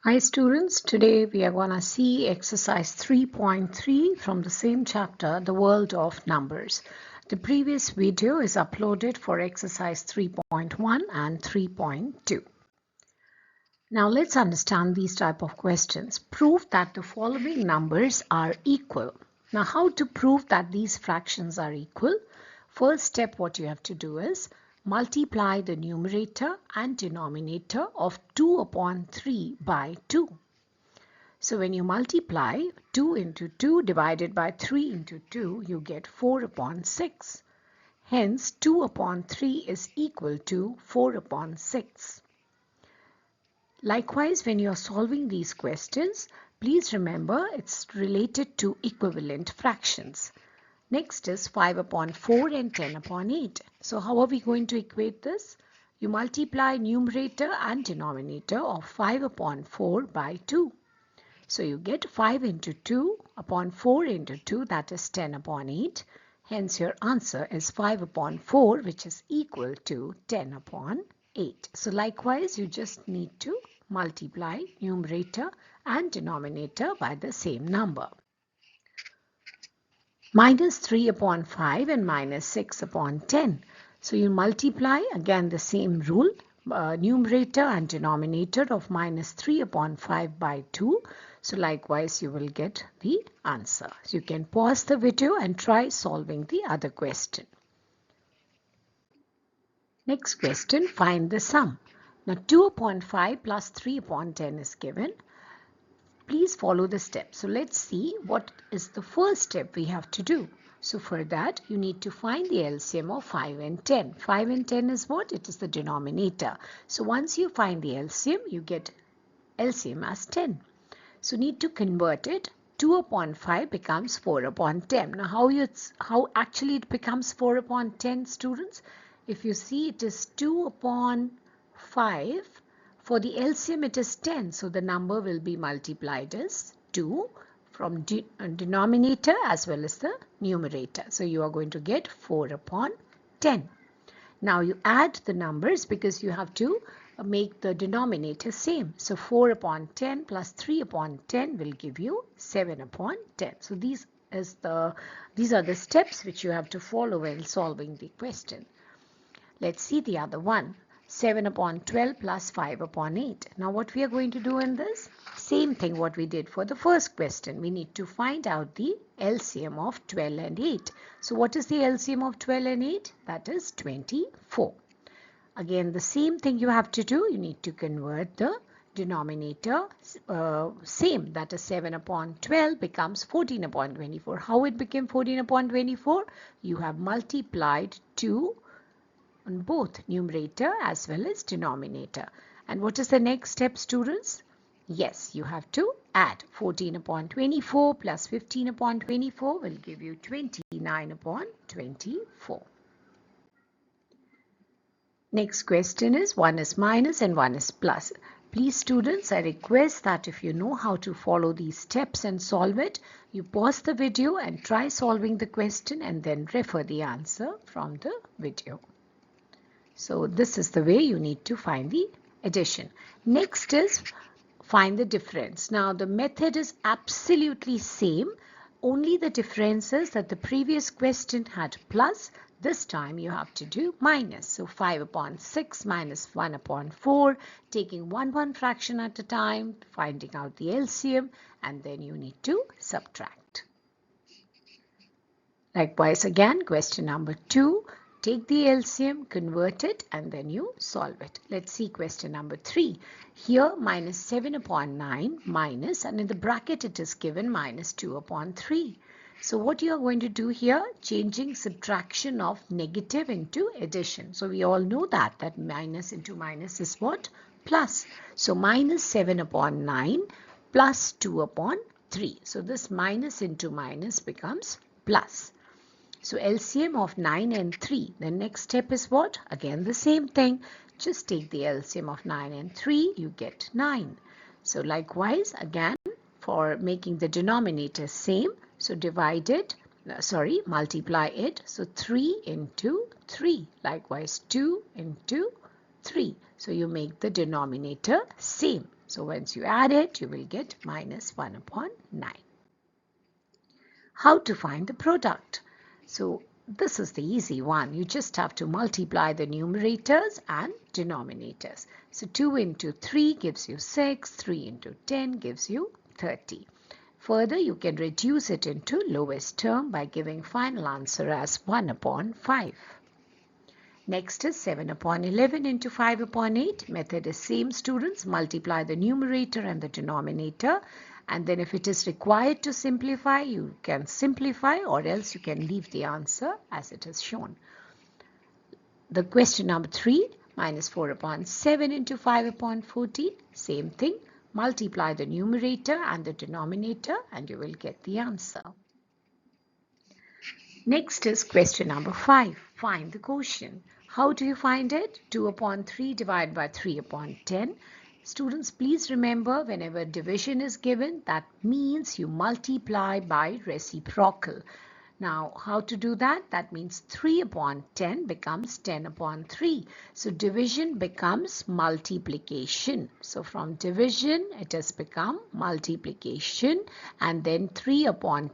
Hi students, today we are going to see exercise 3.3 from the same chapter, The World of Numbers. The previous video is uploaded for exercise 3.1 and 3.2. Now let's understand these type of questions. Prove that the following numbers are equal. Now how to prove that these fractions are equal? First step what you have to do is multiply the numerator and denominator of 2 upon 3 by 2. So when you multiply 2 into 2 divided by 3 into 2, you get 4 upon 6. Hence 2 upon 3 is equal to 4 upon 6. Likewise, when you are solving these questions, please remember it's related to equivalent fractions. Next is 5 upon 4 and 10 upon 8. So how are we going to equate this? You multiply numerator and denominator of 5 upon 4 by 2. So you get 5 into 2 upon 4 into 2, that is 10 upon 8. Hence your answer is 5 upon 4, which is equal to 10 upon 8. So likewise, you just need to multiply numerator and denominator by the same number. Minus 3 upon 5 and minus 6 upon 10. So you multiply again the same rule, numerator and denominator of minus 3 upon 5 by 2. So likewise you will get the answer. So you can pause the video and try solving the other question. Next question, find the sum. Now 2 upon 5 plus 3 upon 10 is given. Please follow the steps. So let's see what is the first step we have to do. So for that you need to find the LCM of 5 and 10. 5 and 10 is what? It is the denominator. So once you find the LCM, you get LCM as 10. So need to convert it. 2 upon 5 becomes 4 upon 10. Now how actually it becomes 4 upon 10, students? If you see, it is 2 upon 5. For the LCM it is 10. So the number will be multiplied as 2 from denominator as well as the numerator. So you are going to get 4 upon 10. Now you add the numbers because you have to make the denominator same. So 4 upon 10 plus 3 upon 10 will give you 7 upon 10. So these are the steps which you have to follow while solving the question. Let's see the other one. 7 upon 12 plus 5 upon 8. Now what we are going to do in this? Same thing what we did for the first question. We need to find out the LCM of 12 and 8. So what is the LCM of 12 and 8? That is 24. Again, the same thing you have to do. You need to convert the denominator same. That is 7 upon 12 becomes 14 upon 24. How it became 14 upon 24? You have multiplied 2 on both numerator as well as denominator. And what is the next step, students? Yes, you have to add 14 upon 24 plus 15 upon 24 will give you 29 upon 24. Next question is, one is minus and one is plus. Please students, I request that if you know how to follow these steps and solve it, you pause the video and try solving the question and then refer the answer from the video. So this is the way you need to find the addition. Next is find the difference. Now the method is absolutely same. Only the difference is that the previous question had plus. This time you have to do minus. So 5 upon 6 minus 1 upon 4. Taking one fraction at a time. Finding out the LCM. And then you need to subtract. Likewise again, question number 2. Take the LCM, convert it, and then you solve it. Let's see question number 3. Here minus 7 upon 9 minus, and in the bracket it is given minus 2 upon 3. So what you are going to do here, changing subtraction of negative into addition. So we all know that minus into minus is what? Plus. So minus 7 upon 9 plus 2 upon 3. So this minus into minus becomes plus. So LCM of 9 and 3. The next step is what? Again the same thing. Just take the LCM of 9 and 3. You get 9. So likewise again for making the denominator same. So multiply it. So 3 into 3. Likewise 2 into 3. So you make the denominator same. So once you add it, you will get minus 1 upon 9. How to find the product? So this is the easy one. You just have to multiply the numerators and denominators. So 2 into 3 gives you 6, 3 into 10 gives you 30. Further, you can reduce it into lowest term by giving final answer as 1 upon 5. Next is 7 upon 11 into 5 upon 8. Method is same, students. Multiply the numerator and the denominator. And then if it is required to simplify, you can simplify, or else you can leave the answer as it is shown. The question number 3, minus 4 upon 7 into 5 upon 14. Same thing. Multiply the numerator and the denominator and you will get the answer. Next is question number 5. Find the quotient. How do you find it? 2 upon 3 divided by 3 upon 10. Students, please remember, whenever division is given, that means you multiply by reciprocal. Now, how to do that? That means 3 upon 10 becomes 10 upon 3. So division becomes multiplication. So from division, it has become multiplication, and then 3 upon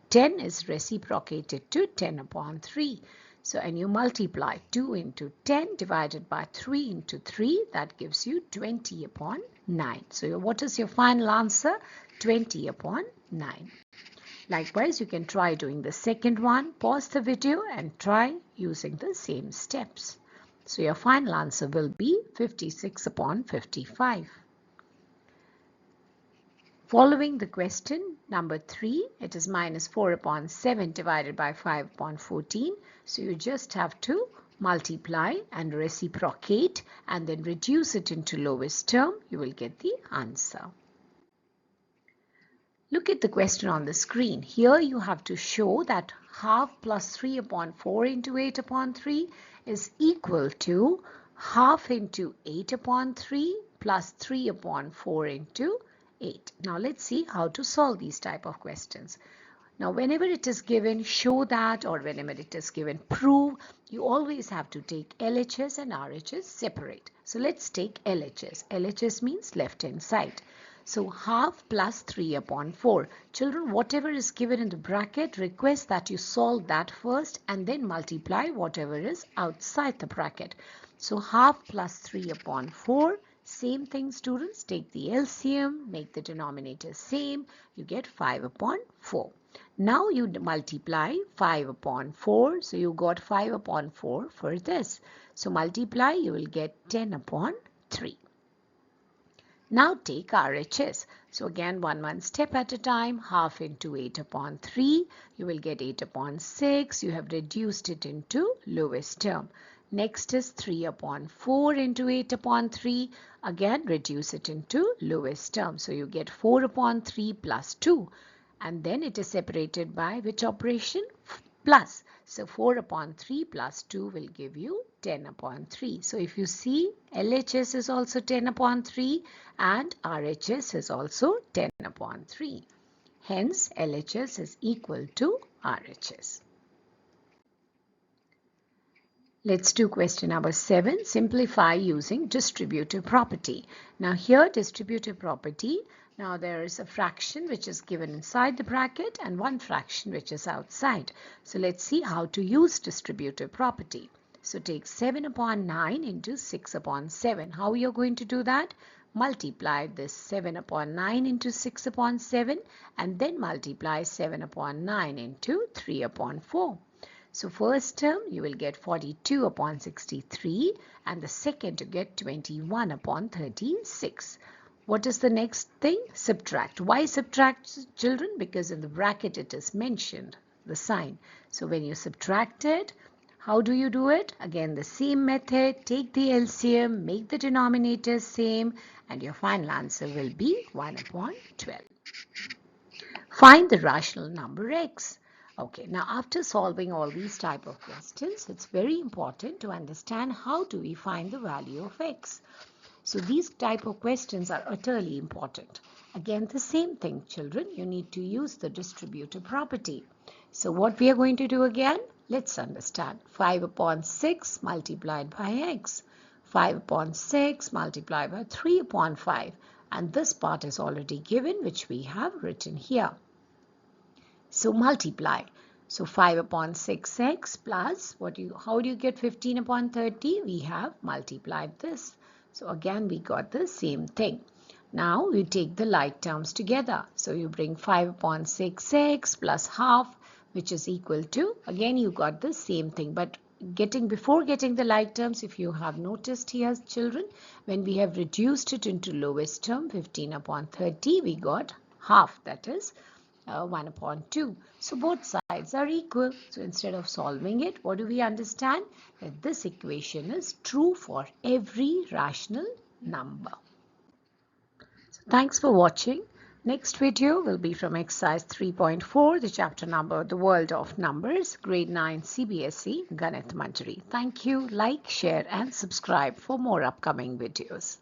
10 is reciprocated to 10 upon 3. So, and you multiply 2 into 10 divided by 3 into 3, that gives you 20 upon 9. So, what is your final answer? 20 upon 9. Likewise, you can try doing the second one. Pause the video and try using the same steps. So, your final answer will be 56 upon 55. Following the question number 3, it is minus 4 upon 7 divided by 5 upon 14. So you just have to multiply and reciprocate and then reduce it into lowest term. You will get the answer. Look at the question on the screen. Here you have to show that half plus 3 upon 4 into 8 upon 3 is equal to half into 8 upon 3 plus 3 upon 4 into 8. Now let's see how to solve these type of questions. Now whenever it is given show that, or whenever it is given prove, you always have to take LHS and RHS separate. So let's take LHS. LHS means left hand side. So half plus 3 upon 4. Children, whatever is given in the bracket, request that you solve that first and then multiply whatever is outside the bracket. So half plus 3 upon 4. Same thing, students. Take the LCM, make the denominator same. You get 5 upon 4. Now you multiply 5 upon 4. So you got 5 upon 4 for this. So multiply, you will get 10 upon 3. Now take RHS. So again, one step at a time. Half into 8 upon 3. You will get 8 upon 6. You have reduced it into lowest term. Next is 3 upon 4 into 8 upon 3. Again, reduce it into lowest term. So you get 4 upon 3 plus 2. And then it is separated by which operation? Plus. So 4 upon 3 plus 2 will give you 10 upon 3. So if you see, LHS is also 10 upon 3 and RHS is also 10 upon 3. Hence, LHS is equal to RHS. Let's do question number 7. Simplify using distributive property. Now here distributive property, now there is a fraction which is given inside the bracket and one fraction which is outside. So let's see how to use distributive property. So take 7 upon 9 into 6 upon 7. How are you going to do that? Multiply this 7 upon 9 into 6 upon 7 and then multiply 7 upon 9 into 3 upon 4. So first term you will get 42 upon 63 and the second you get 21 upon 36. What is the next thing? Subtract. Why subtract, children? Because in the bracket it is mentioned, the sign. So when you subtract it, how do you do it? Again the same method. Take the LCM, make the denominator same and your final answer will be 1 upon 12. Find the rational number x. Okay, now after solving all these type of questions, it's very important to understand how do we find the value of x. So these type of questions are utterly important. Again, the same thing, children. You need to use the distributive property. So what we are going to do again? Let's understand. 5 upon 6 multiplied by x. 5 upon 6 multiplied by 3 upon 5. And this part is already given, which we have written here. So multiply. So 5 upon 6x plus, how do you get 15 upon 30? We have multiplied this. So again, we got the same thing. Now you take the like terms together. So you bring 5 upon 6x plus half, which is equal to, again you got the same thing. But before getting the like terms, if you have noticed here, children, when we have reduced it into lowest term, 15 upon 30, we got half, that is 1 upon 2. So both sides are equal. So instead of solving it, what do we understand? That this equation is true for every rational number. So thanks for watching. Next video will be from exercise 3.4, the chapter number The World of Numbers, grade 9 CBSE, Ganit Manjari. Thank you. Like, share and subscribe for more upcoming videos.